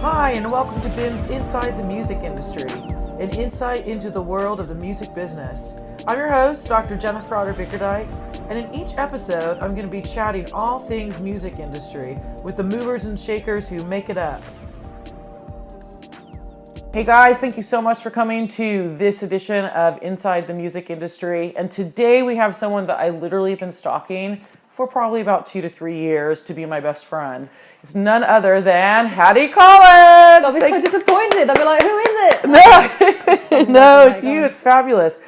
Hi, and welcome to BIMM's Inside the Music Industry, an insight into the world of the music business. I'm your host, Dr. Jennifer Otter Bickerdike, and in each episode, I'm going to be chatting all things music industry with the movers and shakers who make it up. Hey guys, thank you so much for coming to this edition of Inside the Music Industry. And today we have someone that I literally have been stalking for probably about 2 to 3 years to be my best friend. It's none other than Hattie Collins. I'll be so disappointed. I'll be like, who is it? No, it's you. It's fabulous.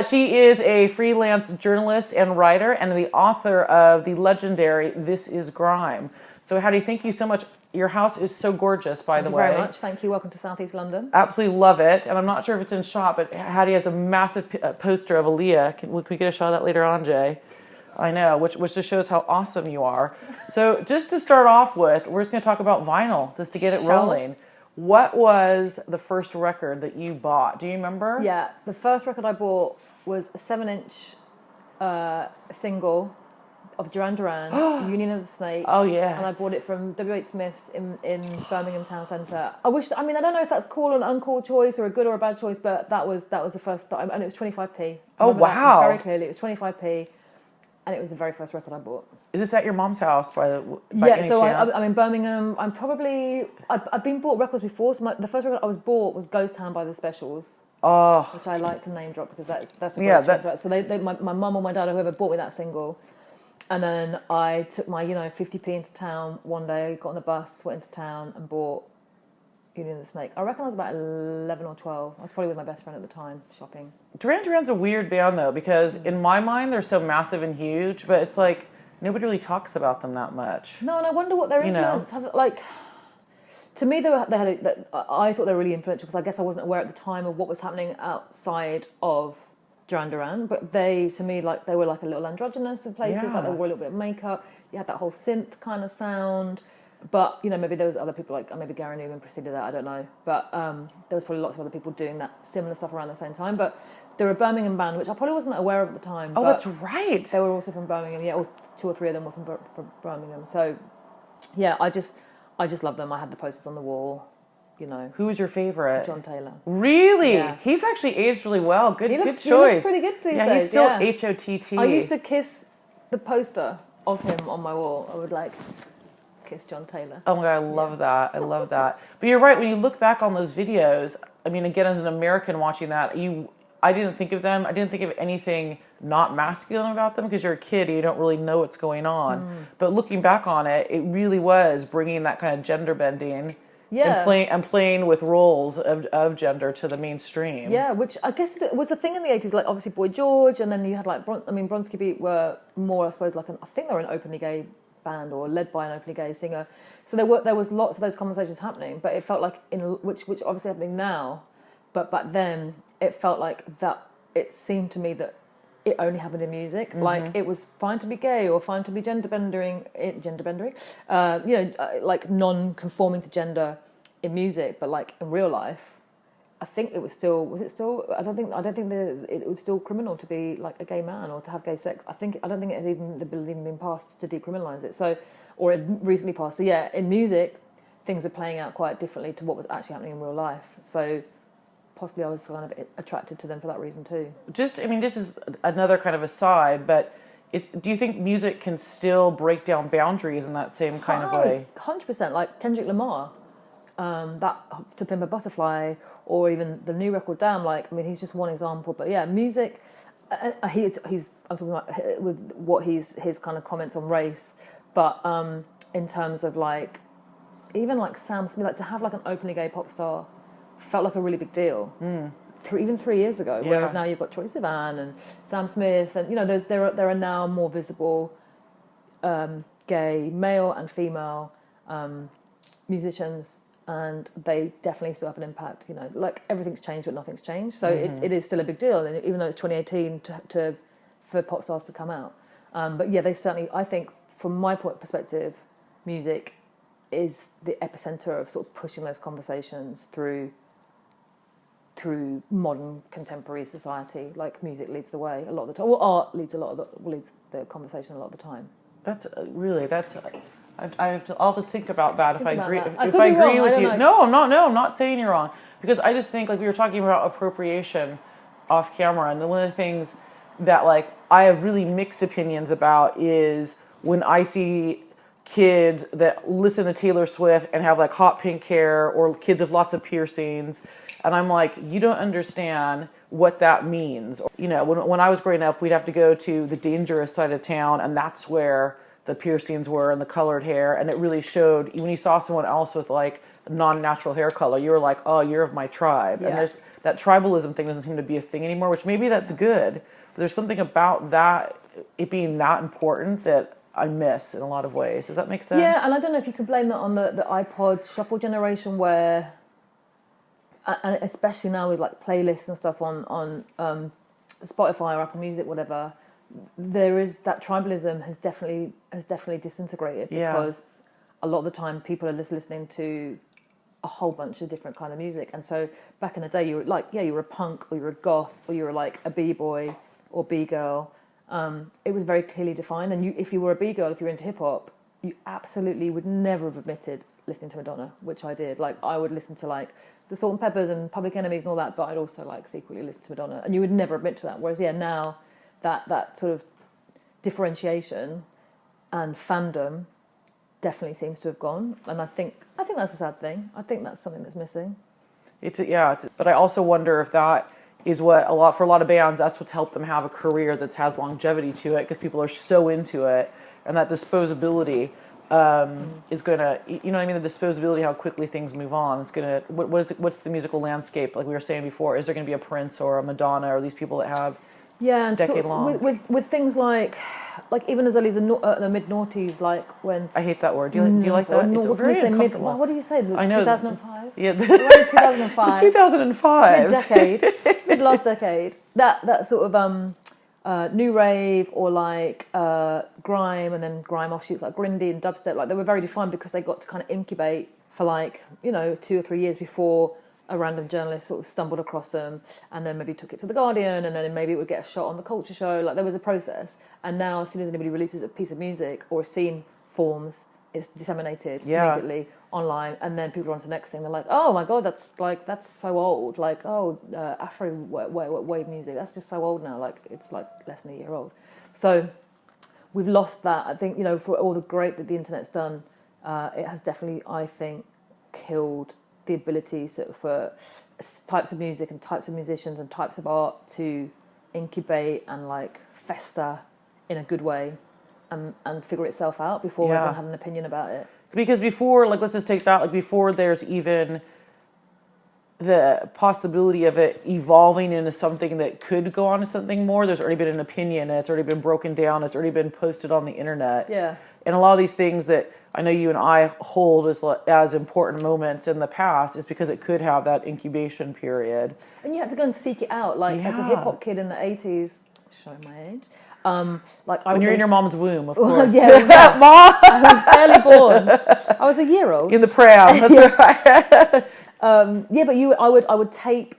She is a freelance journalist and writer and the author of the legendary This Is Grime. So Hattie, thank you so much. Your house is so gorgeous, by the way. Thank you very much. Thank you. Welcome to Southeast London. Absolutely love it. And I'm not sure if it's in shot, but Hattie has a massive poster of Aaliyah. Can we get a shot of that later on, Jay? I know, which just shows how awesome you are. So just to start off with, we're just going to talk about vinyl, just to get it rolling. What was the first record that you bought? Do you remember? Yeah, the first record I bought was a 7-inch single of Duran Duran, Union of the Snake. Oh, yes. And I bought it from W.H. Smith's in Birmingham Town Centre. I don't know if that's cool or an uncool choice or a good or a bad choice, but that was the first time, and it was 25p. Oh, wow. Very clearly, it was 25p. And it was the very first record I bought. Is this at your mom's house by yeah, any so chance? I'm in Birmingham. I've been bought records before. So the first record I was bought was Ghost Town by the Specials. Oh. Which I like to name drop because that's a great choice, right? So my mum or my dad or whoever bought me that single. And then I took my 50p into town one day, got on the bus, went into town and bought Union of the Snake. I reckon I was about 11 or 12. I was probably with my best friend at the time, shopping. Duran Duran's a weird band, though, because in my mind, they're so massive and huge, but it's like, nobody really talks about them that much. No, and I wonder what their influence has, like... To me, I thought they were really influential because I guess I wasn't aware at the time of what was happening outside of Duran Duran, but they were like a little androgynous in places, like they wore a little bit of makeup. You had that whole synth kind of sound. But, maybe there was other people, like maybe Gary Newman preceded that, I don't know. But there was probably lots of other people doing that similar stuff around the same time. But they're a Birmingham band, which I probably wasn't aware of at the time. Oh, that's right. They were also from Birmingham, yeah, or 2 or 3 of them were from Birmingham. So, yeah, I just love them. I had the posters on the wall, Who was your favorite? John Taylor. Really? Yeah. He's actually aged really well. Good choice. He looks pretty good these days. He's still HOTT. I used to kiss the poster of him on my wall. I would kiss John Taylor. Oh my God, I love that. I love that. But you're right, when you look back on those videos, I mean, again, as an American watching that, I didn't think of them. I didn't think of anything not masculine about them because you're a kid and you don't really know what's going on. But looking back on it, it really was bringing that kind of gender bending and playing with roles of gender to the mainstream. Yeah, which I guess was a thing in the 80s, like obviously Boy George, and then you had Bronski Beat were more, I suppose, I think they were an openly gay band or led by an openly gay singer. So there was lots of those conversations happening, but it felt like which obviously happening now, but back then it felt like that. It seemed to me that it only happened in music. Mm-hmm. Like it was fine to be gay or fine to be genderbending, like non-conforming to gender in music, but like in real life, I think it was still. I don't think it was still criminal to be like a gay man or to have gay sex. I don't think it had the bill had even been passed to decriminalise it. So, or it recently passed. So yeah, in music, things were playing out quite differently to what was actually happening in real life. So, possibly I was kind of attracted to them for that reason too. This is another kind of aside, but do you think music can still break down boundaries in that same kind of way? 100%. Like Kendrick Lamar. That To Pimp a Butterfly, or even the new record Damn, he's just one example, but yeah, music, I'm talking about with what his kind of comments on race, but in terms of even Sam Smith, to have an openly gay pop star felt like a really big deal. Even 3 years ago, whereas now you've got Troye Sivan and Sam Smith, and there are now more visible gay male and female musicians, and they definitely still have an impact. Everything's changed, but nothing's changed. So it is still a big deal, and even though it's 2018 for pop stars to come out. But yeah, they certainly, I think, from my perspective, music is the epicenter of sort of pushing those conversations through modern contemporary society. Like music leads the way a lot of the time, or art leads the conversation a lot of the time. That's I'll just think about that if I about agree. that. I If could I be agree wrong, I with don't you, know. no, I'm not. No, I'm not saying you're wrong because I just think like we were talking about appropriation off camera, and one of the things that like I have really mixed opinions about is when I see kids that listen to Taylor Swift and have like hot pink hair, or kids with lots of piercings, and I'm like, you don't understand what that means. You know, when I was growing up, we'd have to go to the dangerous side of town, and that's where the piercings were and the colored hair, and it really showed when you saw someone else with like non-natural hair color, you were like, oh, you're of my tribe. Yeah. And there's that tribalism thing doesn't seem to be a thing anymore, which maybe that's good, but there's something about that, it being that important, that I miss in a lot of ways. Does that make sense? Yeah, and I don't know if you can blame that on the iPod shuffle generation, where, and especially now with like playlists and stuff on Spotify or Apple Music, whatever, there is that tribalism has definitely disintegrated, because a lot of the time people are just listening to a whole bunch of different kind of music. And so back in the day, you were like, you were a punk, or you were a goth, or you were like a b-boy or b-girl. It was very clearly defined, and if you were a b-girl, if you were into hip-hop, you absolutely would never have admitted listening to Madonna, which I did. Like, I would listen to like the Salt and Peppers and Public Enemies and all that, but I'd also like secretly listen to Madonna, and you would never admit to that. Whereas now that sort of differentiation and fandom definitely seems to have gone, and I think that's a sad thing. I think that's something that's missing. But I also wonder if that is what for a lot of bands, that's what's helped them have a career that has longevity to it, because people are so into it, and that disposability is gonna, you know what I mean? The disposability, how quickly things move on. It's gonna, what's the musical landscape? Like we were saying before, is there gonna be a Prince or a Madonna, or these people that have and decade long with things like even as early as the mid noughties, like when I hate that word. Do you like that? It's very uncomfortable. What do you say? I know 2005. Yeah, 2005. 2005. Mid last decade. That sort of new rave, or like grime, and then grime offshoots like grindy and dubstep. Like, they were very defined because they got to kind of incubate for 2 or 3 years before a random journalist sort of stumbled across them, and then maybe took it to The Guardian, and then maybe it would get a shot on the Culture Show. Like, there was a process. And now, as soon as anybody releases a piece of music or a scene forms, it's disseminated immediately online, and then people are on to the next thing. They're like, oh my god, that's so old. Like, Afro wave music, that's just so old now. Like, it's like less than a year old. So we've lost that. I think, for all the great that the internet's done, it has definitely, I think, killed the ability for types of music and types of musicians and types of art to incubate and like fester in a good way and figure itself out before everyone had an opinion about it. Because before, like, let's just take that, like, before there's even the possibility of it evolving into something that could go on to something more, there's already been an opinion, and it's already been broken down, it's already been posted on the internet. Yeah. And a lot of these things that I know you and I hold as important moments in the past is because it could have that incubation period. And you had to go and seek it out. Like, as a hip-hop kid in the 80s, showing my age, when you're in your mom's womb, of course. Mom! I was barely born. I was a year old. In the pram, that's right. But I would tape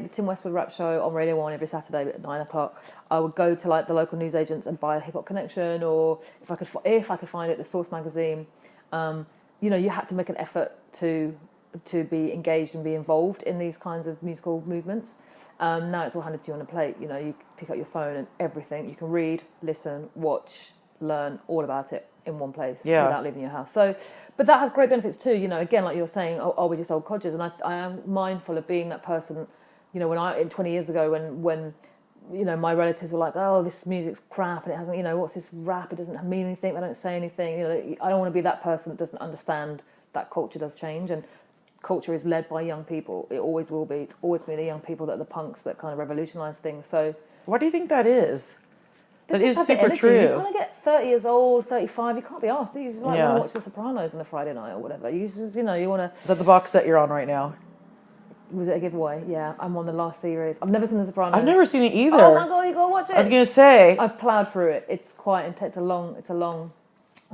the Tim Westwood rap show on Radio 1 every Saturday at 9:00. I would go to like the local newsagents and buy a Hip Hop Connection, or if I could find it, the Source magazine. You had to make an effort to be engaged and be involved in these kinds of musical movements. Now it's all handed to you on a plate. You pick up your phone and everything. You can read, listen, watch, learn all about it in one place without leaving your house. So, but that has great benefits too. Again, like you're saying, we're just old codgers, and I am mindful of being that person. When 20 years ago, when my relatives were like, oh, this music's crap and it hasn't, what's this rap? It doesn't mean anything. They don't say anything. I don't want to be that person that doesn't understand that culture does change, and culture is led by young people. It always will be. It's always been the young people that are the punks that kind of revolutionise things. So, why do you think that is? That is super energy. true. You kind of get 30 years old, 35. You can't be asked. You just want to watch The Sopranos on a Friday night or whatever. You just, you want to. Is that the box set you're on right now? Was it a giveaway? Yeah, I'm on the last series. I've never seen The Sopranos. I've never seen it either. Oh my god, you gotta watch it. I was gonna say I've ploughed through it. It's quite intense. It's a long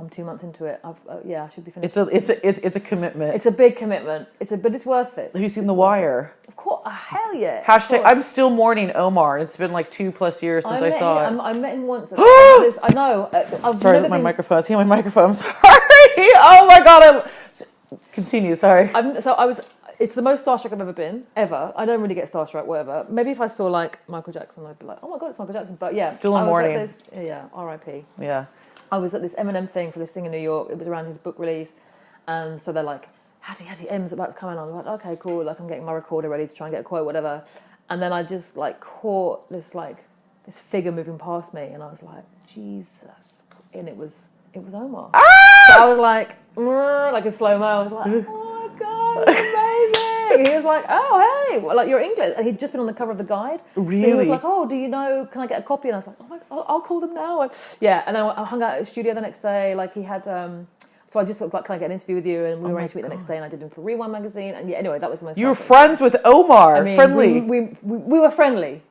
I'm 2 months into it. I should be finished. It's a commitment. It's a big commitment. But it's worth it. Have you seen The Wire? Of course, hell yeah. Hashtag. I'm still mourning Omar. It's been like 2+ years since I saw it. I met him once. I know. Sorry, my microphone. I see my microphone. I'm sorry. Oh my god. Continue. Sorry. It's the most starstruck I've ever been, ever. I don't really get starstruck, whatever. Maybe if I saw like Michael Jackson, I'd be like, oh my god, it's Michael Jackson. But yeah, still in mourning. R.I.P. Yeah. I was at this Eminem thing for this thing in New York. It was around his book release, and so they're like, Hattie, M's about to come in. I'm like, okay, cool. Like I'm getting my recorder ready to try and get a quote, whatever. And then I just like caught this figure moving past me, and I was like, Jesus, and it was Omar. Ah! So I was like in slow mo. I was like, oh my god, it's amazing. He was like, oh hey, like you're English, and he'd just been on the cover of the Guide. Really? So he was like, oh, do you know? Can I get a copy? And I was like, oh my god, I'll call them now. And then I hung out at the studio the next day. Like he had. So I just looked like, can I get an interview with you? And we arranged to meet the next day, and I did him for Rewind magazine. And yeah, anyway, that was the most. You were friends with Omar. I mean, friendly. We were friendly.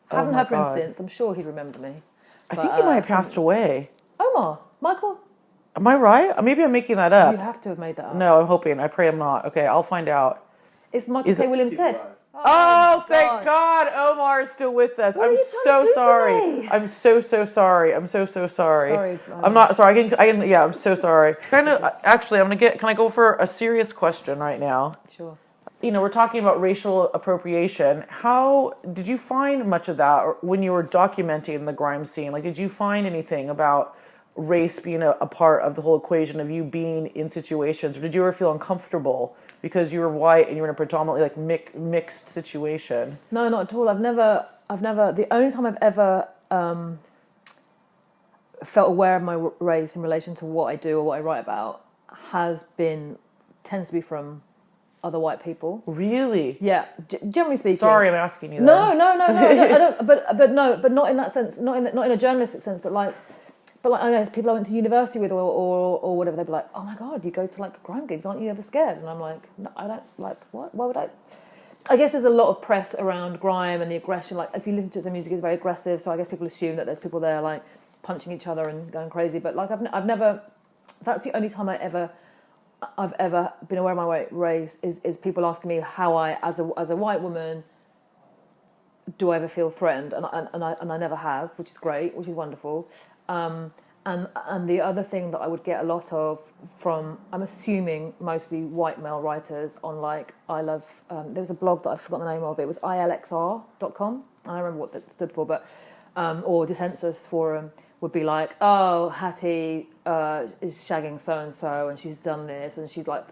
Haven't heard from him God. since. I'm sure he'd remember me. I think he might have passed away. Omar, Michael. Am I right? Maybe I'm making that up. You have to have made that up. No, I'm hoping. I pray I'm not. Okay, I'll find out. Is Michael K. Williams dead? Oh, thank God Omar is still with us. I'm so sorry. I'm so sorry. I'm so sorry. Sorry. I'm not sorry. I can. Yeah, I'm so sorry. Actually, can I go for a serious question right now? Sure. You know, we're talking about racial appropriation. How did you find much of that when you were documenting the grime scene? Like, did you find anything about race being a part of the whole equation of you being in situations, or did you ever feel uncomfortable because you were white and you were in a predominantly like mixed situation? No, not at all. I've never. The only time I've ever felt aware of my race in relation to what I do or what I write about tends to be from other white people. Really? Yeah, generally speaking. Sorry, I'm asking you. No. I don't. But not in that sense. Not in a journalistic sense. But I guess people I went to university with or whatever, they'd be like, oh my god, you go to like grime gigs, aren't you ever scared? And I'm like, no, I don't. Like, what? Why would I? I guess there's a lot of press around grime and the aggression. Like, if you listen to it, the music is very aggressive, so I guess people assume that there's people there like punching each other and going crazy. But like, I've never. That's the only time I've ever been aware of my race is people asking me how I, as a white woman, do I ever feel threatened? And I never have, which is great, which is wonderful. And the other thing that I would get a lot of from, I'm assuming mostly white male writers on like, there was a blog that I've forgotten the name of, it was ilxr.com, I don't remember what that stood for, but, or Dissensus Forum would be like, oh, Hattie is shagging so-and-so and she's done this and she's like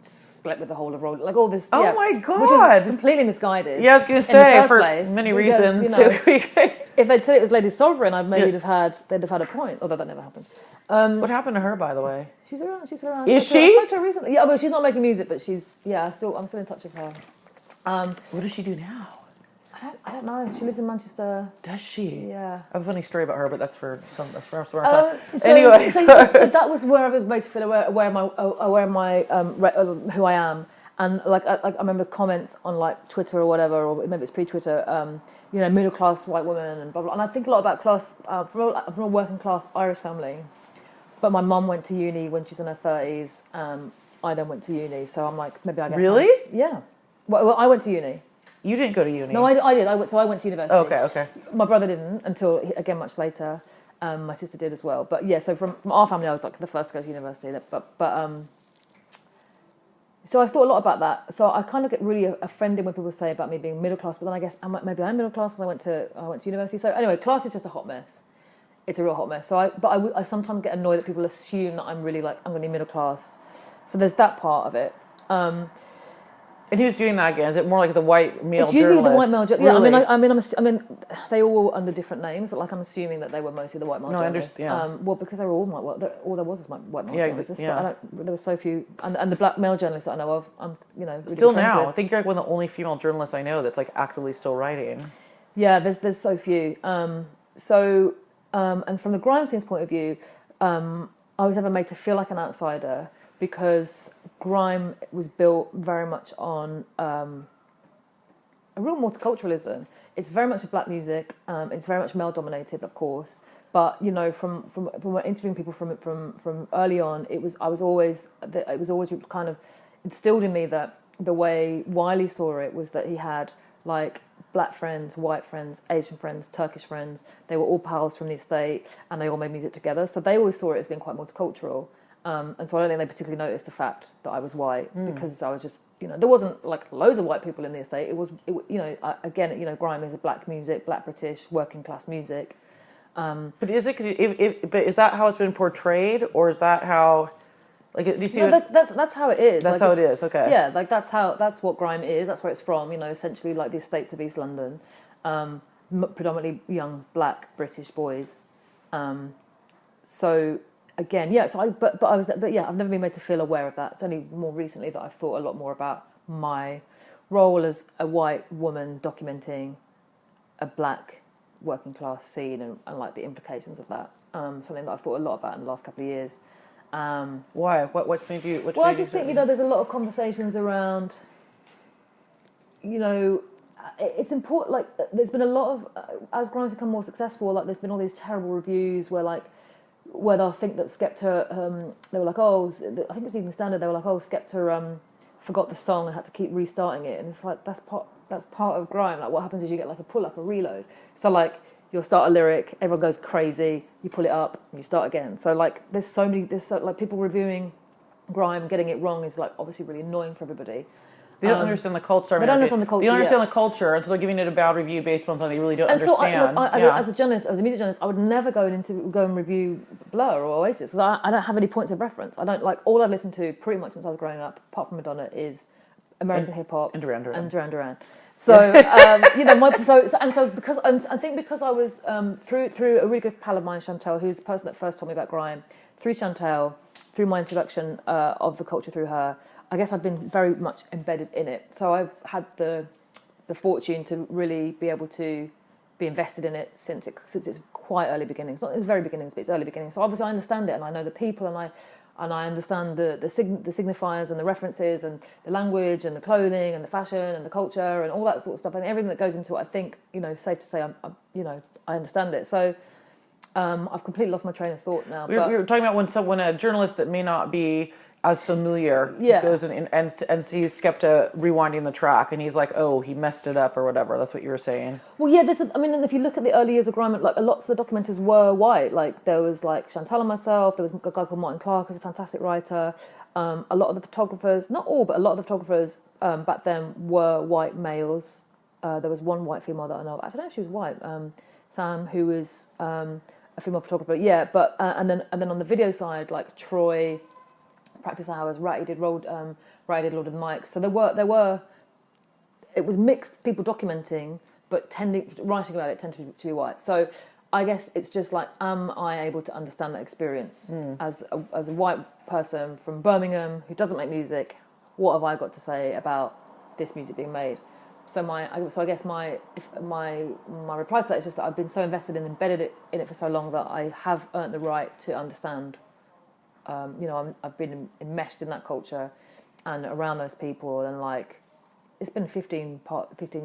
slept with the whole of Roll, like all this. Oh yeah, my God. Which was completely misguided. Yeah, I was going to say, for place, many reasons. You know, if they'd said it was Lady Sovereign, they'd have had a point, although that never happened. What happened to her, by the way? She's around. She's around. Is she? I spoke to her recently. Yeah, but she's not making music, but I'm still in touch with her. What does she do now? I don't know. She lives in Manchester. Does she? Yeah. I have a funny story about her, but that's for some time. Anyway, so that was where I was made to feel aware of my who I am. And like I remember comments on like Twitter or whatever, or maybe it's pre-Twitter, middle class white woman and blah blah. And I think a lot about class from a working class Irish family, but my mum went to uni when she was in her 30s. I then went to uni, so I'm like, maybe I guess. Really? Yeah. Well, I went to uni. You didn't go to uni. No, I did. I went to university. Okay. My brother didn't until again much later. My sister did as well. But yeah, so from our family, I was like the first to go to university. So I thought a lot about that. So I kind of get really offended when people say about me being middle class, but then I guess maybe I'm middle class because I went to university. So anyway, class is just a hot mess. It's a real hot mess. So I sometimes get annoyed that people assume that I'm really like I'm going to be middle class. So there's that part of it. And who's doing that again? Is it more like the white male? It's usually journalist? the white male journalist. Really? Yeah, I mean, they all were under different names, but like I'm assuming that they were mostly the white male journalists. Well, because they were all all there was white male journalists. Yeah. So there were so few, and the black male journalists that I know of, I'm really still good friends now. with. I think you're like one of the only female journalists I know that's like actively still writing. Yeah, there's so few. And from the grime scene's point of view, I was never made to feel like an outsider, because grime was built very much on a real multiculturalism. It's very much black music. It's very much male-dominated, of course, But you know, from interviewing people from early on, it was always kind of instilled in me that the way Wiley saw it was that he had like black friends, white friends, Asian friends, Turkish friends. They were all pals from the estate, and they all made music together. So they always saw it as being quite multicultural. And so I don't think they particularly noticed the fact that I was white because I was just, you know, there wasn't like loads of white people in the estate. It was you know, again, you know, grime is a black music, black British working class music. But is it? But is that how it's been portrayed, or is that how? Like, do you see? No, that's how it is. That's like, how it is. Okay. Yeah, like that's what grime is. That's where it's from. You know, essentially like the estates of East London, predominantly young black British boys. So again, yeah. So I've never been made to feel aware of that. It's only more recently that I've thought a lot more about my role as a white woman documenting a black working class scene and like the implications of that. Something that I've thought a lot about in the last couple of years. Why? What's made you? Well, I just think, you know, there's a lot of conversations around, you know, it's important. Like, there's been a lot of as grime's become more successful. Like, there's been all these terrible reviews where they'll think that Skepta, they were like, oh, I think it's Evening Standard. They were like, oh, Skepta forgot the song and had to keep restarting it, and it's like that's part of grime. Like, what happens is you get like a pull up, a reload. So like, you'll start a lyric, everyone goes crazy, you pull it up, and you start again. So like, like people reviewing grime, getting it wrong is like obviously really annoying for everybody. They don't understand the culture. They don't understand the culture. They don't understand the culture, and so they're giving it a bad review based on something they really don't understand. As a journalist, as a music journalist, I would never go and review Blur or Oasis because I don't have any points of reference. I don't like all I've listened to pretty much since I was growing up, apart from Madonna, is American hip hop and Duran Duran. So you know, because I was through a really good pal of mine, Chantel, who's the person that first told me about grime, through Chantel, through my introduction of the culture through her, I guess I've been very much embedded in it. So I've had the fortune to really be able to be invested in it since its quite early beginnings. Not its very beginnings, but its early beginnings. So obviously I understand it, and I know the people, and I understand the signifiers and the references and the language and the clothing and the fashion and the culture and all that sort of stuff. And everything that goes into it, I think, you know, safe to say, I understand it. So I've completely lost my train of thought now. We were talking about when a journalist that may not be as familiar goes in and sees Skepta rewinding the track, and he's like, oh, he messed it up or whatever. That's what you were saying. Well, yeah, and if you look at the early years of grime, like lots of the documenters were white. Like there was like Chantal and myself. There was a guy called Martin Clark, who's a fantastic writer. A lot of the photographers, not all, but a lot of the photographers back then were white males. There was one white female that I know of. I don't know if she was white. Sam, who was a female photographer. Yeah, but and then on the video side, like Troy, Practice Hours, Ratty did Lord of the Mics. So there were it was mixed people documenting, but writing about it tended to be white. So I guess it's just like, am I able to understand that experience as a white person from Birmingham who doesn't make music? What have I got to say about this music being made? So I guess my reply to that is just that I've been so invested and embedded in it for so long that I have earned the right to understand. I've been enmeshed in that culture and around those people, and like it's been 15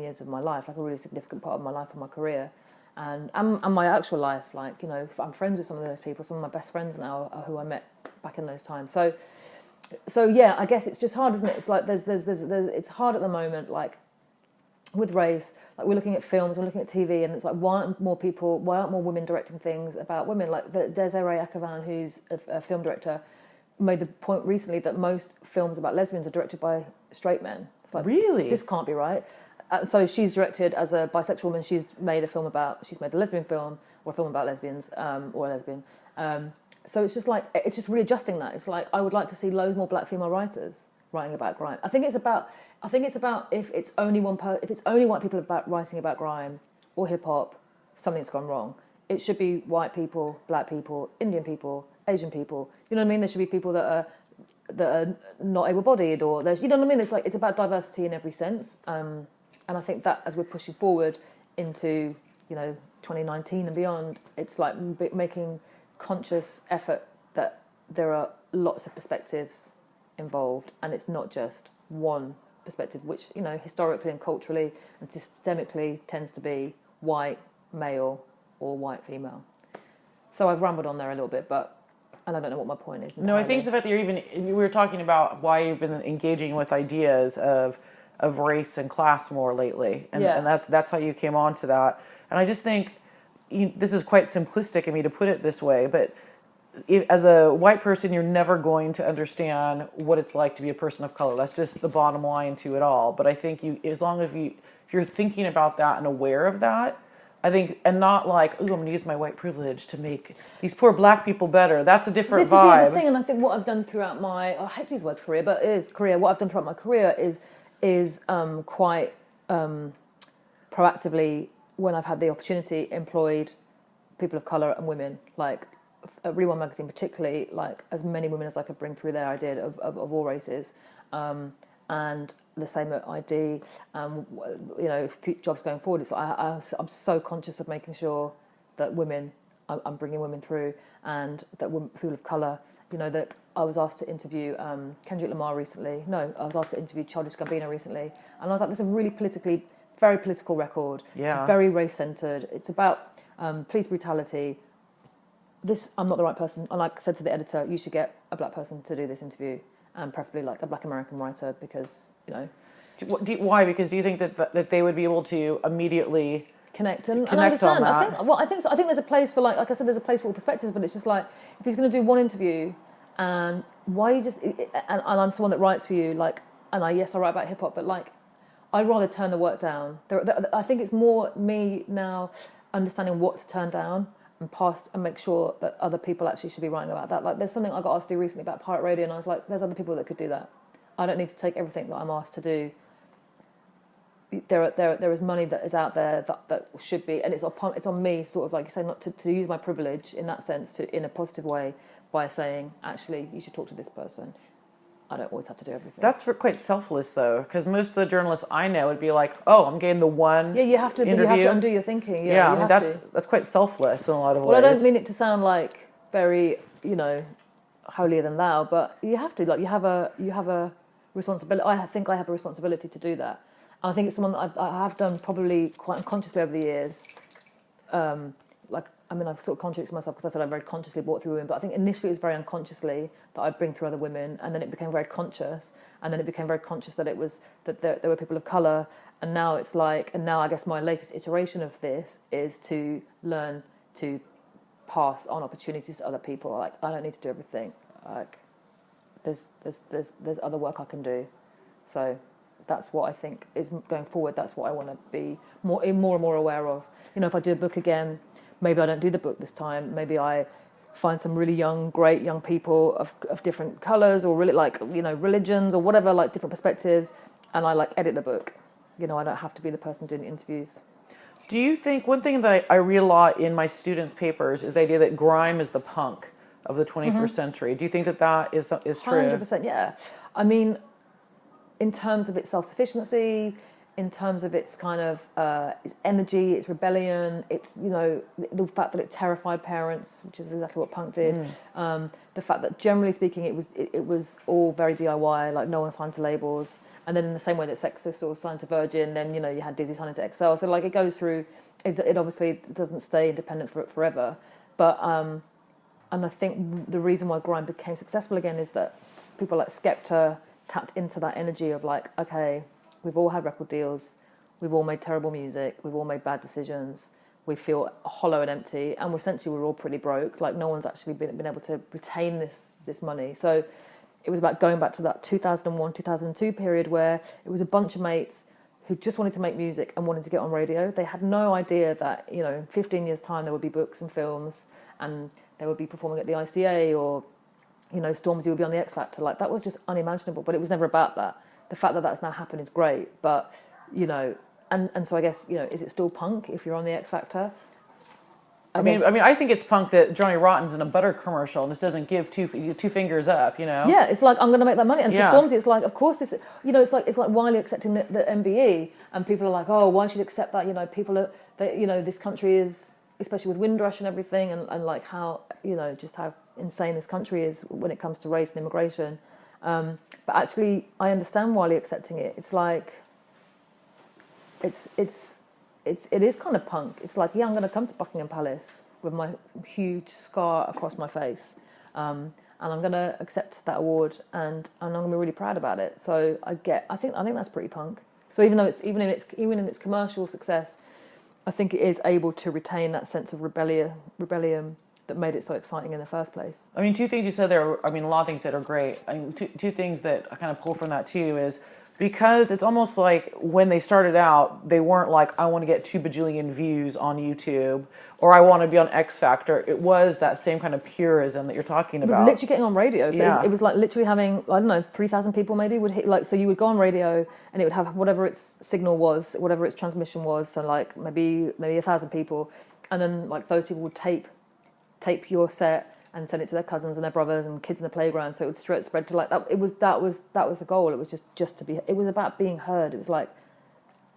years of my life, like a really significant part of my life and my career, and my actual life. Like, you know, I'm friends with some of those people. Some of my best friends now are who I met back in those times. So yeah, I guess it's just hard, isn't it? It's like there's it's hard at the moment, like with race. Like we're looking at films, we're looking at TV, and it's like, why aren't more women directing things about women? Like Desiree Akhavan, who's a film director, made the point recently that most films about lesbians are directed by straight men. It's like, really? This can't be right. So she's directed, as a bisexual woman, she's made a lesbian film, or a film about lesbians, or a lesbian. So it's just like, it's just readjusting that. It's like, I would like to see loads more black female writers writing about grime. I think it's about if it's only white people writing about grime or hip hop, something's gone wrong. It should be white people, black people, Indian people, Asian people. You know what I mean? There should be people that are not able-bodied, or there's, you know what I mean? It's like, it's about diversity in every sense. And I think that as we're pushing forward into, you know, 2019 and beyond, it's like making conscious effort that there are lots of perspectives involved, and it's not just one perspective, which, you know, historically and culturally and systemically tends to be white male or white female. So I've rambled on there a little bit, and I don't know what my point is. No, I think the fact that we were talking about why you've been engaging with ideas of race and class more lately, and that's how you came on to that. And I just think this is quite simplistic of me to put it this way, but as a white person, you're never going to understand what it's like to be a person of color. That's just the bottom line to it all. But I think as long as if you're thinking about that and aware of that, I think, and not like, oh, I'm going to use my white privilege to make these poor black people better. That's a different vibe. This is the other thing, and I think what I've done throughout I hate to use the word career, but it is career. What I've done throughout my career is quite proactively, when I've had the opportunity, employed people of colour and women, like Rewind magazine particularly, like as many women as I could bring through there, I did, of all races, and the same at ID. Jobs going forward, it's like I'm so conscious of making sure that I'm bringing women through, and that people of colour, that I was asked to interview Kendrick Lamar recently. No, I was asked to interview Childish Gambino recently, and I was like, this is a really very political record. Yeah. It's very race-centred. It's about police brutality. I'm not the right person. And like I said to the editor, you should get a black person to do this interview, and preferably like a black American writer, because Why? Because do you think that they would be able to immediately connect and understand? I think so. I think there's a place for, like I said, there's a place for all perspectives. But it's just like, if he's going to do one interview, and why you just and I'm someone that writes for you, like, and I write about hip hop, but like, I'd rather turn the work down. I think it's more me now understanding what to turn down and pass, and make sure that other people actually should be writing about that. Like, there's something I got asked to do recently about pirate radio, and I was like, there's other people that could do that. I don't need to take everything that I'm asked to do. There is money that is out there that should be, and it's on me, sort of like you say, not to use my privilege in that sense, in a positive way, by saying, actually, you should talk to this person. I don't always have to do everything. That's quite selfless, though, because most of the journalists I know would be like, "Oh, I'm getting the one." Yeah, you have to. Interview. But you have to undo your thinking. Yeah, I mean, that's quite selfless in a lot of ways. Well, I don't mean it to sound like very, holier than thou, but you have to. Like, you have a responsibility. I think I have a responsibility to do that. And I think it's something that I have done probably quite unconsciously over the years. I've sort of contradicted myself, because I said I very consciously brought through women, but I think initially it was very unconsciously that I'd bring through other women, and then it became very conscious, and then it became very conscious that there were people of colour, and now it's like, and now I guess my latest iteration of this is to learn to pass on opportunities to other people. Like, I don't need to do everything. Like, there's other work I can do. So that's what I think is going forward. That's what I want to be more and more aware of. If I do a book again, maybe I don't do the book this time. Maybe I find some really great young people of different colours, or really religions, or whatever, like different perspectives, and I edit the book. I don't have to be the person doing the interviews. Do you think, one thing that I read a lot in my students' papers is the idea that grime is the punk of the 21st century. Do you think that is true? 100%, yeah. I mean, in terms of its self-sufficiency, in terms of its kind of its energy, its rebellion, its the fact that it terrified parents, which is exactly what punk did. The fact that generally speaking, it was all very DIY, like no one signed to labels. And then in the same way that Sex Pistols signed to Virgin, then you had Dizzee signing to XL. So it goes through. It obviously doesn't stay independent forever. But and I think the reason why grime became successful again is that people like Skepta tapped into that energy of like, okay, we've all had record deals, we've all made terrible music, we've all made bad decisions, we feel hollow and empty, and we're all pretty broke. Like, no one's actually been able to retain this money. So it was about going back to that 2001, 2002 period where it was a bunch of mates who just wanted to make music and wanted to get on radio. They had no idea that, in 15 years' time there would be books and films, and they would be performing at the ICA, or, Stormzy would be on the X Factor. Like, that was just unimaginable, but it was never about that. The fact that that's now happened is great, but, and so I guess, is it still punk if you're on the X Factor? I mean, I think it's punk that Johnny Rotten's in a butter commercial and just doesn't give two fingers up, Yeah, it's like, I'm going to make that money. And for Stormzy, it's like, of course this, it's like Wiley accepting the MBE, and people are like, oh, why should you accept that? People are, this country is, especially with Windrush and everything, and like how, just how insane this country is when it comes to race and immigration. But actually, I understand Wiley accepting it. It's like, it is kind of punk. It's like, yeah, I'm going to come to Buckingham Palace, with my huge scar across my face. And I'm going to accept that award, and I'm going to be really proud about it. So I think that's pretty punk. So even in its commercial success, I think it is able to retain that sense of rebellion that made it so exciting in the first place. I mean, two things you said there. I mean, a lot of things that are great. I mean, two things that I kind of pull from that too is because it's almost like when they started out, they weren't like, I want to get 2 bajillion views on YouTube or I want to be on X Factor. It was that same kind of purism that you're talking about. It was literally getting on radio. So it was like literally having, I don't know, 3,000 people maybe would hit, like, so you would go on radio and it would have whatever its signal was, whatever its transmission was. So like maybe 1,000 people. And then like those people would tape your set and send it to their cousins and their brothers and kids in the playground, so it would spread to like that. That was the goal. It was just to be. It was about being heard. It was like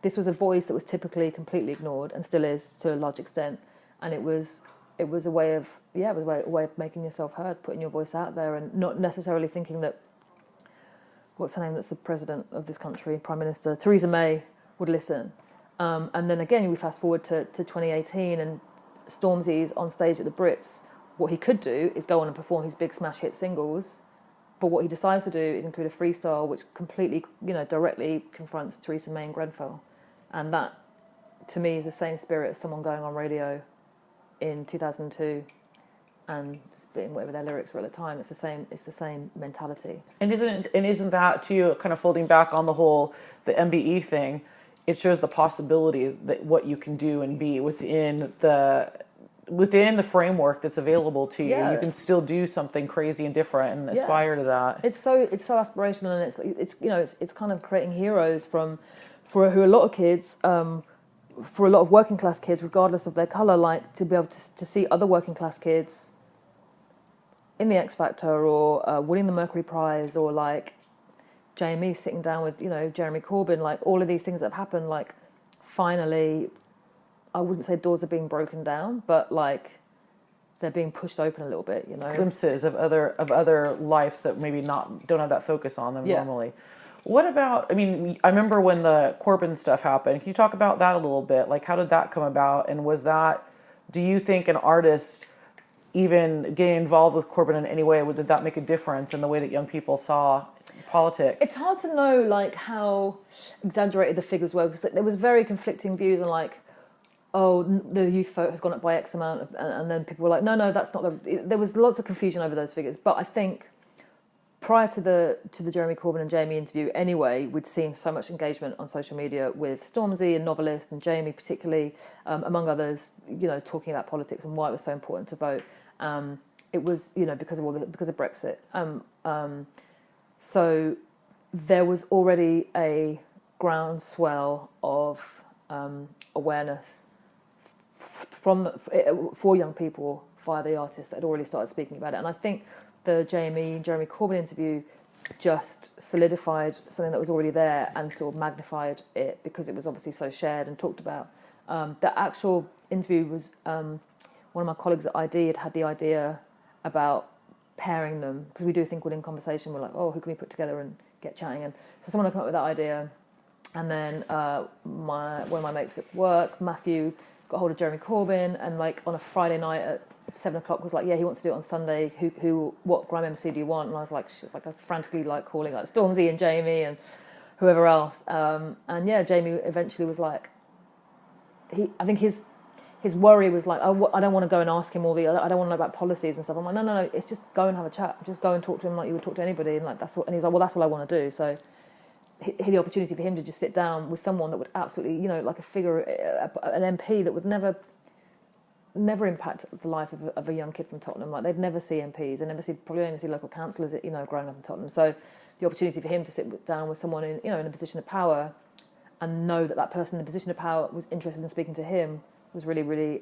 this was a voice that was typically completely ignored and still is to a large extent. And it was a way of a way of making yourself heard, putting your voice out there, and not necessarily thinking that what's her name? That's the president of this country, Prime Minister Theresa May, would listen. And then again, we fast forward to 2018 and Stormzy's on stage at the Brits. What he could do is go on and perform his big smash hit singles, but what he decides to do is include a freestyle which completely, directly confronts Theresa May and Grenfell. And that, to me, is the same spirit as someone going on radio in 2002 and spitting whatever their lyrics were at the time. It's the same mentality. And isn't that too, kind of folding back on the whole the MBE thing? It shows the possibility that what you can do and be within the framework that's available to you. Yeah. You can still do something crazy and different and aspire to that. It's so aspirational, and it's kind of creating heroes for a lot of kids, for a lot of working class kids, regardless of their colour, like to be able to see other working class kids in the X Factor or winning the Mercury Prize, or like Jamie sitting down with Jeremy Corbyn, like all of these things that have happened, like finally, I wouldn't say doors are being broken down, but like they're being pushed open a little bit, Glimpses of other lives that maybe don't have that focus on them normally. What about, I remember when the Corbyn stuff happened. Can you talk about that a little bit? Like, how did that come about? And do you think an artist even getting involved with Corbyn in any way, did that make a difference in the way that young people saw politics? It's hard to know like how exaggerated the figures were, because there was very conflicting views on like, oh, the youth vote has gone up by X amount, and then people were like, no, that's not there was lots of confusion over those figures. But I think prior to the Jeremy Corbyn and Jamie interview anyway, we'd seen so much engagement on social media with Stormzy and Novelist and Jamie particularly, among others, talking about politics and why it was so important to vote. It was, because of Brexit. So there was already a groundswell of awareness for young people via the artists that had already started speaking about it. And I think the Jeremy Corbyn interview just solidified something that was already there and sort of magnified it, because it was obviously so shared and talked about. The actual interview was one of my colleagues at ID had the idea about pairing them, because we do think within conversation we're like, oh, who can we put together and get chatting? And so someone had come up with that idea, and then one of my mates at work, Matthew, got hold of Jeremy Corbyn, and like on a Friday night at 7:00 was like, yeah, he wants to do it on Sunday. What Grime MC do you want? And I was like, I frantically like calling like Stormzy and Jamie and whoever else. And yeah, Jamie eventually was like, I think his worry was like, I don't want to go and ask him I don't want to know about policies and stuff. I'm like, no, it's just go and have a chat. Just go and talk to him like you would talk to anybody, and like that's what. And he's like, well, that's what I want to do. So the opportunity for him to just sit down with someone that would absolutely, like a figure, an MP that would never impact the life of a young kid from Tottenham. Like they'd never see MPs, they'd probably never see local councillors, growing up in Tottenham. So the opportunity for him to sit down with someone in a position of power and know that person in the position of power was interested in speaking to him was really, really,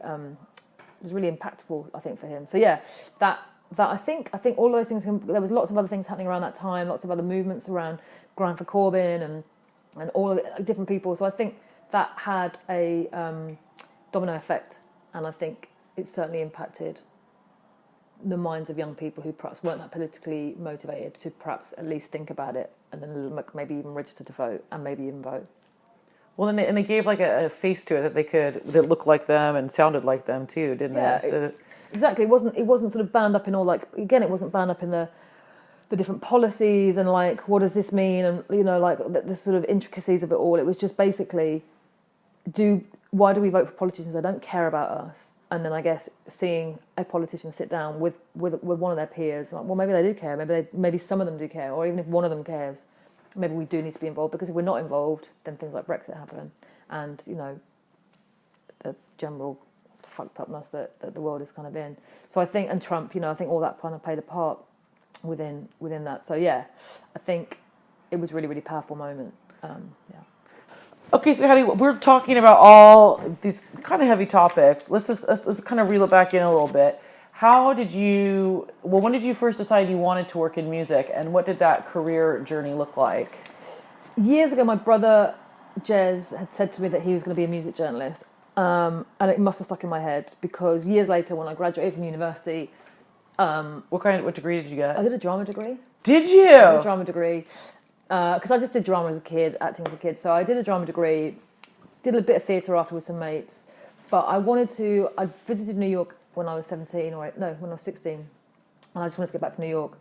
was really impactful, I think, for him. So yeah, that I think all of those things. There was lots of other things happening around that time, lots of other movements around Grime for Corbyn and all of it, different people. So I think that had a domino effect, and I think it certainly impacted the minds of young people who perhaps weren't that politically motivated to perhaps at least think about it, and then maybe even register to vote and maybe even vote. Well, and they gave like a face to it that looked like them and sounded like them too, didn't it? Exactly. It wasn't sort of bound up in all like, again, it wasn't bound up in the different policies and like what does this mean, and like the sort of intricacies of it all. It was just basically why do we vote for politicians that don't care about us? And then I guess seeing a politician sit down with one of their peers, like, well, maybe they do care, maybe some of them do care, or even if one of them cares, maybe we do need to be involved, because if we're not involved, then things like Brexit happen, and the general fucked upness that the world is kind of in. So I think, and Trump, I think all that kind of played a part within that. So yeah, I think it was really, really powerful moment. Yeah. Okay, so Hattie, we're talking about all these kind of heavy topics. Let's kind of reel it back in a little bit. When did you first decide you wanted to work in music, and what did that career journey look like? Years ago, my brother Jez had said to me that he was going to be a music journalist, and it must have stuck in my head, because years later, when I graduated from university, what degree did you get? I did a drama degree. Did you? I did a drama degree. Because I just did drama as a kid, acting as a kid. So I did a drama degree, did a bit of theatre after with some mates. But I visited New York when I was 17, when I was 16. And I just wanted to get back to New York.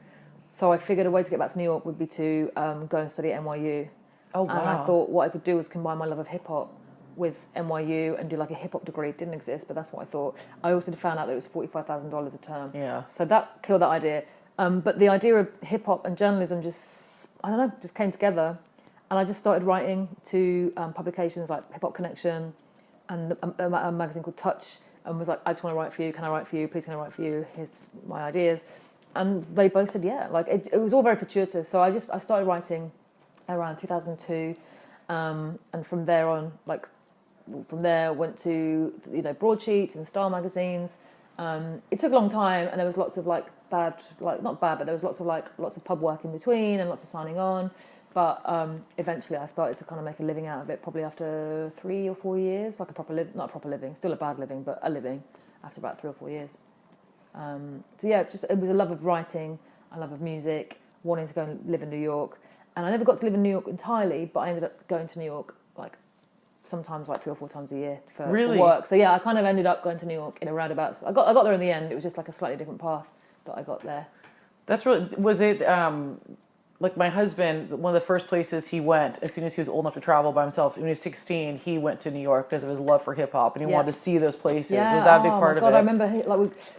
So I figured a way to get back to New York would be to go and study at NYU. Oh, wow. And I thought what I could do was combine my love of hip-hop with NYU and do like a hip-hop degree. It didn't exist, but that's what I thought. I also found out that it was $45,000 a term. Yeah. So that killed that idea. But the idea of hip-hop and journalism just came together, and I just started writing to publications like Hip Hop Connection and a magazine called Touch, and was like, I just want to write for you. Can I write for you? Please, can I write for you? Here's my ideas. And they both said yeah. Like it was all very fortuitous. So I started writing around 2002, and from there on, went to broadsheets and Star magazines. It took a long time, and there was lots of there was lots of pub work in between and lots of signing on. But eventually I started to kind of make a living out of it, probably after 3 or 4 years, like not a proper living, still a bad living, but a living after about 3 or 4 years. So yeah, it was a love of writing, a love of music, wanting to go and live in New York. And I never got to live in New York entirely, but I ended up going to New York sometimes 3 or 4 times a year for work. So yeah, I kind of ended up going to New York in a roundabout. I got there in the end. It was just like a slightly different path that I got there. That's really, was it, like my husband, one of the first places he went, as soon as he was old enough to travel by himself, when he was 16, he went to New York because of his love for hip hop, and he wanted to see those places. Yeah. Was that a big part of it? I remember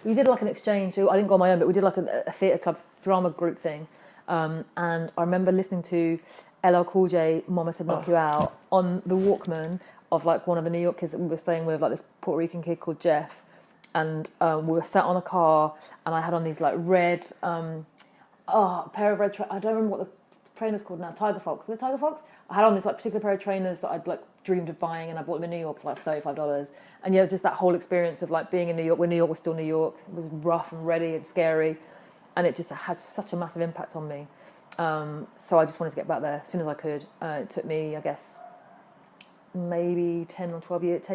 we did like an exchange. I didn't go on my own, but we did like a theatre club drama group thing. And I remember listening to LL Cool J, Mama Said Knock You Out, on the Walkman of one of the New York kids that we were staying with, this Puerto Rican kid called Jeff. And we were sat on a car, and I had on these red, pair of red. I don't remember what the trainers called now. Tiger Fox. Were they Tiger Fox? I had on this particular pair of trainers that I'd dreamed of buying, and I bought them in New York for $35. And yeah, it was just that whole experience of being in New York when New York was still New York. It was rough and ready and scary, and it just had such a massive impact on me. So I just wanted to get back there as soon as I could. It took me, I guess, maybe 12 years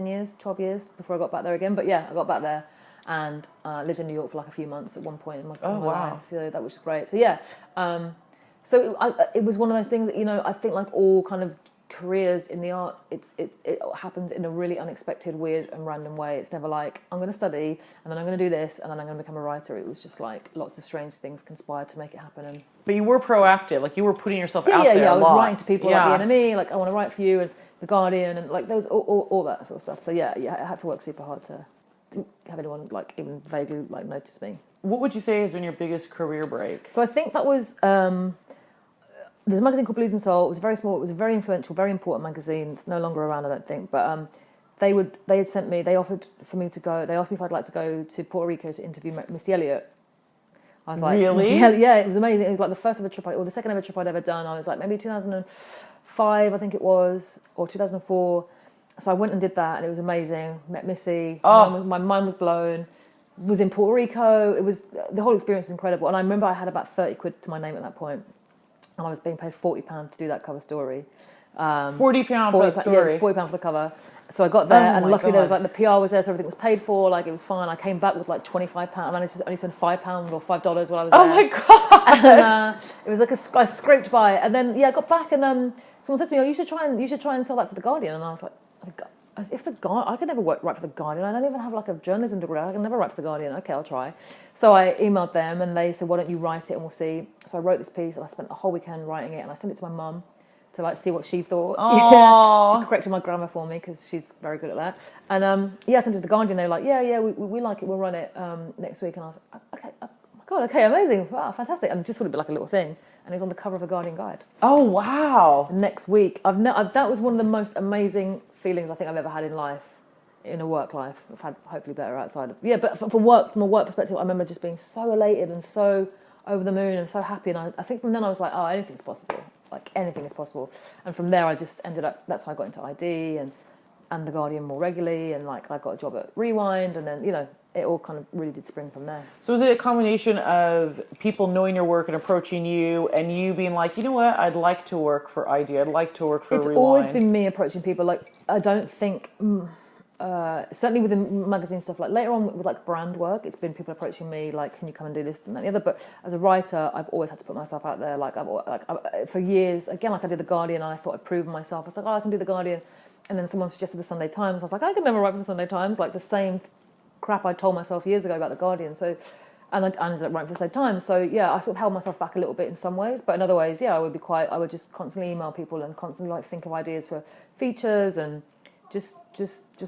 before I got back there again. But yeah, I got back there and lived in New York for a few months at one point in my life. So that was great. So yeah, it was one of those things that, I think all kind of careers in the art, it happens in a really unexpected, weird and random way. It's never I'm going to study and then I'm going to do this and then I'm going to become a writer. It was just lots of strange things conspired to make it happen. But you were proactive, you were putting yourself out there. Yeah, I was writing to people like the NME, I want to write for you, and the Guardian, and there was all that sort of stuff. So yeah, I had to work super hard to have anyone even vaguely notice me. What would you say has been your biggest career break? So I think that was there's a magazine called Blues and Soul. It was very small. It was a very influential, very important magazine. It's no longer around, I don't think. But they offered for me to go. They asked me if I'd like to go to Puerto Rico to interview Missy Elliott. I was like, really? Yeah, it was amazing. It was the first ever trip, or the second ever trip I'd ever done. I was maybe 2005, I think it was, or 2004. So I went and did that, and it was amazing. Met Missy. Oh. My mind was blown. Was in Puerto Rico. It was, the whole experience was incredible. And I remember I had about 30 quid to my name at that point, and I was being paid £40 to do that cover story. £40 for the story? Yeah, it was £40 for the cover. So I got there, Oh and my luckily there was God. like the PR was there, so everything was paid for. Like it was fine. I came back with like £25. I managed to only spend £5 or $5 while I was there. Oh my God. And it was like I scraped by, and then I got back, and someone said to me, "Oh, you should try and sell that to the Guardian." And I was like, as if the Guardian, I could never write for the Guardian. I don't even have like a journalism degree. I can never write for the Guardian. Okay, I'll try. So I emailed them, and they said, "Why don't you write it, and we'll see." So I wrote this piece, and I spent the whole weekend writing it, and I sent it to my mum to like see what she thought. Aww. She corrected my grammar for me because she's very good at that. And I sent it to the Guardian. They were like, yeah, we like it. We'll run it next week. And I was like, okay, oh my God, okay, amazing, wow, fantastic. And just thought it'd be like a little thing. And it was on the cover of a Guardian guide. Oh wow. Next week, that was one of the most amazing feelings I think I've ever had in life, in a work life. I've had hopefully better outside of but from a work perspective, I remember just being so elated and so over the moon and so happy. And I think from then I was like, oh, anything's possible. Like anything is possible. And from there I just ended up, that's how I got into ID and the Guardian more regularly, and like I got a job at Rewind, and then it all kind of really did spring from there. So is it a combination of people knowing your work and approaching you, and you being like, you know what, I'd like to work for ID, I'd like to work for It's Rewind? always been me approaching people. Like I don't think certainly with the magazine stuff, like later on with like brand work, it's been people approaching me like, can you come and do this and that and the other. But as a writer, I've always had to put myself out there. Like for years, again, like I did the Guardian, and I thought I'd proven myself. I was like, oh, I can do the Guardian, and then someone suggested the Sunday Times. I was like, I could never write for the Sunday Times. Like the same crap I told myself years ago about the Guardian. So, and I ended up writing for the Sunday Times. So yeah, I sort of held myself back a little bit in some ways, but in other ways, I would just constantly email people and constantly like think of ideas for features and just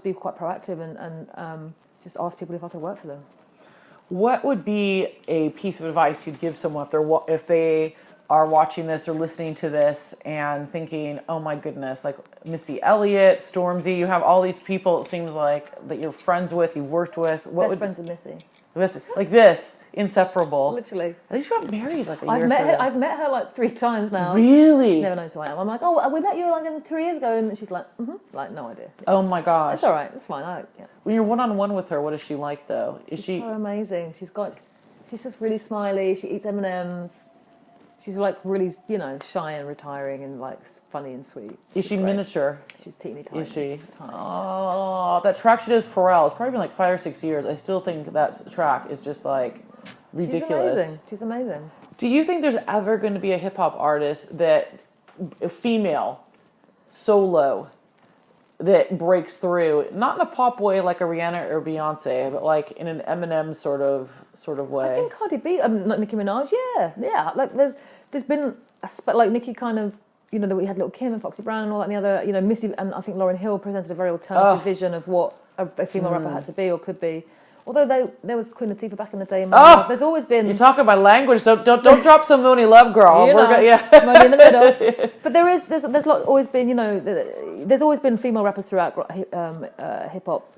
be quite proactive and just ask people if I could work for them. What would be a piece of advice you'd give someone if they are watching this or listening to this and thinking, oh my goodness, like Missy Elliott, Stormzy, you have all these people, it seems like, that you're friends with, you've worked with. Friends with Missy. Like this, inseparable. Literally. I think she got married like a year or so ago. I've met her like 3 times now. Really? She never knows who I am. I'm like, oh, we met you like 3 years ago, and she's like, like no idea. Oh my gosh. It's all right. It's fine. When you're one-on-one with her, what is she like though? She's so amazing. She's just really smiley. She eats M&Ms. She's like really, shy and retiring and like funny and sweet. Is she miniature? She's teeny tiny. Is she? She's tiny. Oh, that track she does Pharrell. It's probably been like 5 or 6 years. I still think that track is just like ridiculous. She's amazing. Do you think there's ever going to be a hip hop artist a female, solo, that breaks through, not in a pop way like a Rihanna or Beyonce, but like in an Eminem sort of way? I think Cardi B, not Nicki Minaj, yeah. Like there's been, like Nicki kind of, that we had Little Kim and Foxy Brown and all that and the other, Missy, and I think Lauryn Hill presented a very alternative vision of what a female rapper had to be or could be. Although there was Queen Latifah back in the day. There's always been. You're talking about language. Don't drop some Mooney Love, girl. Money in the middle. But there's always been, there's always been female rappers throughout hip hop,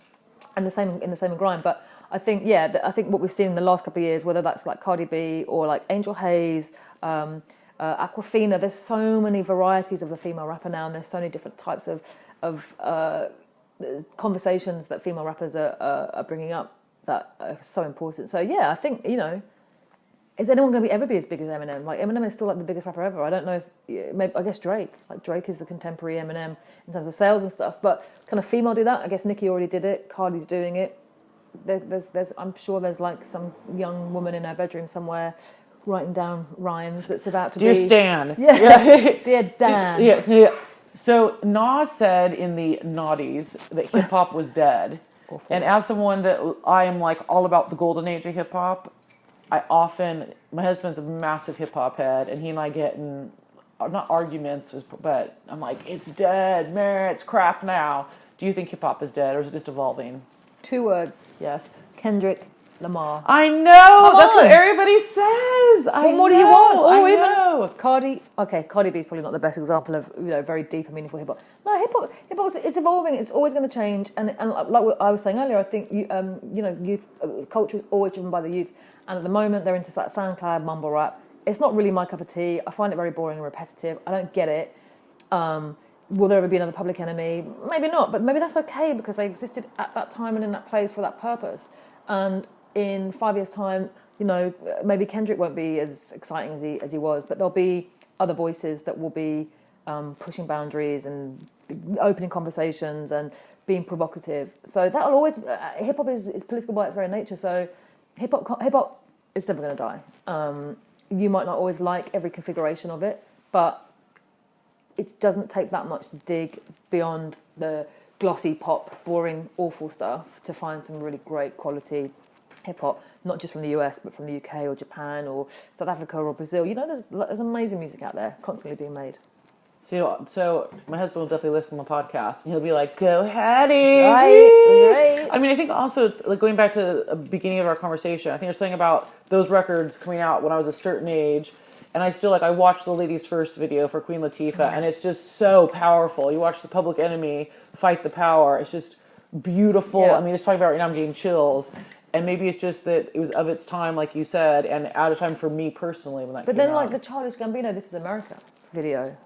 and the same in grime. But I think I think what we've seen in the last couple of years, whether that's like Cardi B or like Angel Hayes, Aquafina, there's so many varieties of the female rapper now, and there's so many different types of conversations that female rappers are bringing up that are so important. So I think is anyone going to ever be as big as Eminem? Like Eminem is still like the biggest rapper ever. I don't know if maybe I guess Drake. Like Drake is the contemporary Eminem in terms of sales and stuff. But can a female do that? I guess Nicki already did it. Cardi's doing it. There's I'm sure there's like some young woman in her bedroom somewhere writing down rhymes that's about to Dear be. Stan. Yeah. Dear Dan. Yeah. So Nas said in the Naughties that hip hop was dead. And as someone that I am like all about the golden age of hip hop, my husband's a massive hip hop head, and he and I get in, not arguments, but I'm like, it's dead, man, it's crap now. Do you think hip hop is dead, or is it just evolving? 2 words. Yes. Kendrick Lamar. I know. That's what everybody says. What more do you want? Or I even know. Cardi. Okay, Cardi B is probably not the best example of very deep and meaningful hip hop. No, hip hop. It's evolving. It's always going to change. And like what I was saying earlier, I think youth culture is always driven by the youth. And at the moment, they're into that SoundCloud mumble rap. It's not really my cup of tea. I find it very boring and repetitive. I don't get it. Will there ever be another Public Enemy? Maybe not, but maybe that's okay because they existed at that time and in that place for that purpose. And in 5 years' time, maybe Kendrick won't be as exciting as he was, but there'll be other voices that will be pushing boundaries and opening conversations and being provocative. So that'll always hip hop is political by its very nature. So hip hop is never going to die. You might not always like every configuration of it, but it doesn't take that much to dig beyond the glossy pop, boring, awful stuff to find some really great quality hip hop, not just from the US, but from the UK or Japan or South Africa or Brazil. You know, there's amazing music out there constantly being made. So my husband will definitely listen to the podcast, and he'll be like, "Go Hattie!" Right. I mean, I think also it's like going back to the beginning of our conversation. I think there's something about those records coming out when I was a certain age, and I watched the Ladies First video for Queen Latifah, and it's just so powerful. You watch the Public Enemy fight the power; it's just beautiful. Yeah. I mean, just talking about it right now, I'm getting chills. And maybe it's just that it was of its time, like you said, and out of time for me personally when that came out. But then, like the Childish Gambino "This Is America" video.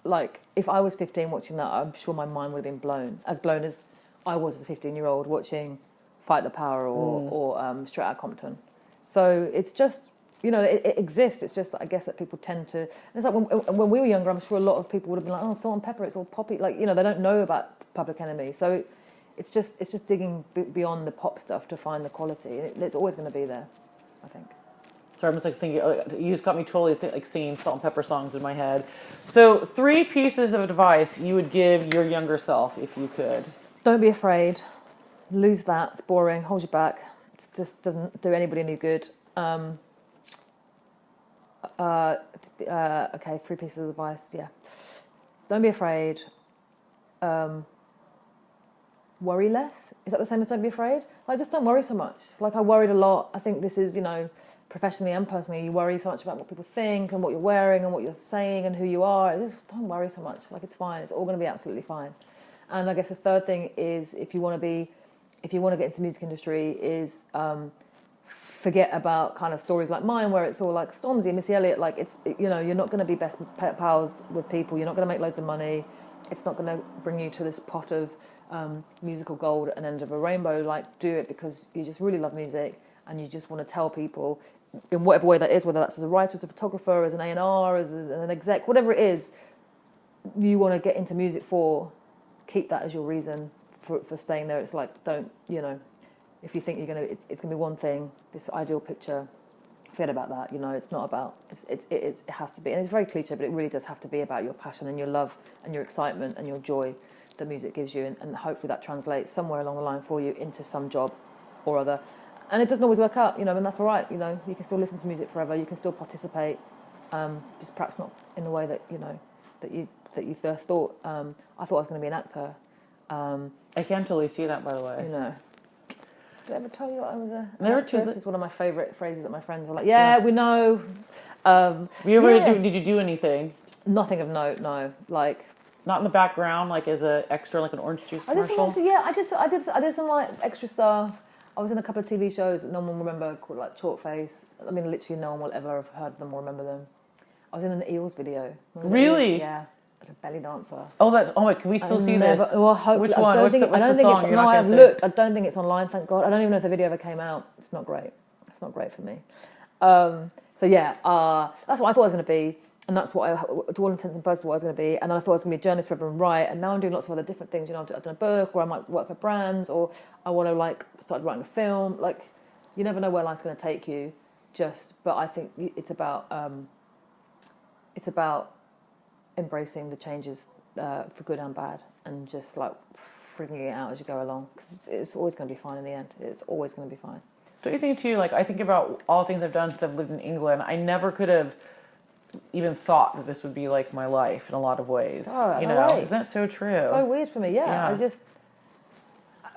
Like, if I was 15 watching that, I'm sure my mind would have been blown as I was as a 15-year-old watching Fight the Power or Straight Outta Compton. So it's just, you know, it exists. It's just that I guess that people tend to... It's like when we were younger, I'm sure a lot of people would have been like, oh, Salt and Pepper, it's all poppy. Like, you know, they don't know about Public Enemy. So it's just digging beyond the pop stuff to find the quality. It's always going to be there, I think. Sorry, I'm just like thinking, you just got me totally like singing Salt and Pepper songs in my head. So 3 pieces of advice you would give your younger self if you could. Don't be afraid. Lose that. It's boring. Hold you back. It just doesn't do anybody any good. Okay, 3 pieces of advice. Yeah. Don't be afraid. Worry less. Is that the same as don't be afraid? Like, just don't worry so much. Like, I worried a lot. I think this is, you know, professionally and personally, you worry so much about what people think and what you're wearing and what you're saying and who you are. Just don't worry so much. Like, it's fine. It's all going to be absolutely fine. And I guess the third thing is, if you want to get into the music industry, is forget about kind of stories like mine where it's all like Stormzy and Missy Elliott. Like, it's, you know, you're not going to be best pals with people. You're not going to make loads of money. It's not going to bring you to this pot of musical gold at an end of a rainbow. Like, do it because you just really love music and you just want to tell people in whatever way that is, whether that's as a writer, as a photographer, as an A&R, as an exec, whatever it is you want to get into music for, keep that as your reason for staying there. It's like, don't, you know, if you think it's going to be one thing, this ideal picture, forget about that. You know, it's not about, it has to be, and it's very cliche, but it really does have to be about your passion and your love and your excitement and your joy that music gives you, and hopefully that translates somewhere along the line for you into some job or other. And it doesn't always work out, you know, and that's all right. You know, you can still listen to music forever. You can still participate, just perhaps not in the way that, you know, that you first thought. I thought I was going to be an actor. I can totally see that, by the way. You know, did I ever tell you I was an Never actress? This is one of my favourite phrases that my friends are like, yeah, we know. Did you do anything? Nothing of note, no. Like, not in the background, like as an extra, like an orange juice commercial? I did some like extra stuff. I was in a couple of TV shows that no one will remember, called like Chalk Face. I mean, literally no one will ever have heard them or remember them. I was in an Eels video. Really? Yeah, as a belly dancer. Oh, wait, can we still see this? Well, hopefully, which one? I don't think it's. No, I've looked. I don't think it's online. Thank God. I don't even know if the video ever came out. It's not great. It's not great for me. So yeah, that's what I thought I was going to be. And that's what to all intents and purposes, what I was going to be. And then I thought I was going to be a journalist forever and write. And now I'm doing lots of other different things. You know, I've done a book, or I might work for brands, or I want to like start writing a film. Like, you never know where life's going to take you. But I think it's about embracing the changes for good and bad, and just like figuring it out as you go along. Because it's always going to be fine in the end. It's always going to be fine. Don't you think too? Like, I think about all the things I've done since I've lived in England. I never could have even thought that this would be like my life in a lot of ways. Oh, you no know, way. isn't that so true? It's so weird for me. Yeah.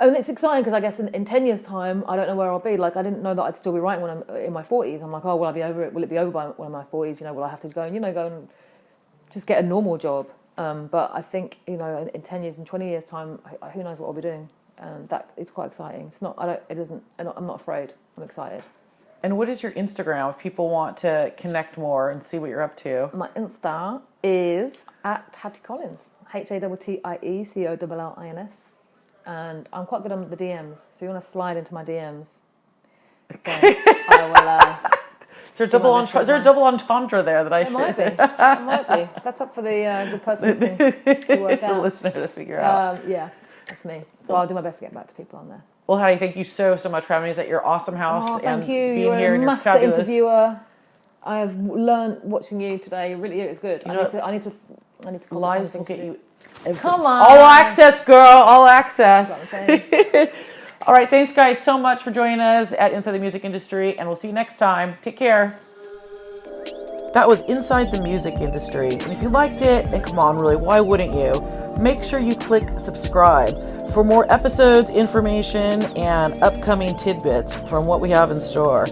And it's exciting because I guess in 10 years' time, I don't know where I'll be. Like, I didn't know that I'd still be writing when I'm in my 40s. I'm like, oh, will I be over it? Will it be over by when I'm in my 40s? You know, will I have to go and just get a normal job? But I think, you know, in 10 years and 20 years' time, who knows what I'll be doing? And that is quite exciting. It's not. I'm not afraid. I'm excited. And what is your Instagram if people want to connect more and see what you're up to? My Insta is at Hattie Collins. HATTIECOLLINS. And I'm quite good on the DMs. So you want to slide into my DMs. Then I will... Is there a double entendre there that I should... It might be. That's up for the person listening to work out. The listener to figure out. Yeah. That's me. So I'll do my best to get back to people on there. Well, Hattie, thank you so much for having us at your awesome house. Oh, and thank you. being You're here a and you're master fabulous. interviewer. I have learned watching you today. Really, it was good. I need to Lives will get you. Come on. All access, girl. All That's access. what I'm saying. All right. Thanks, guys, so much for joining us at Inside the Music Industry, and we'll see you next time. Take care. That was Inside the Music Industry. And if you liked it, and come on, really, why wouldn't you? Make sure you click subscribe for more episodes, information, and upcoming tidbits from what we have in store.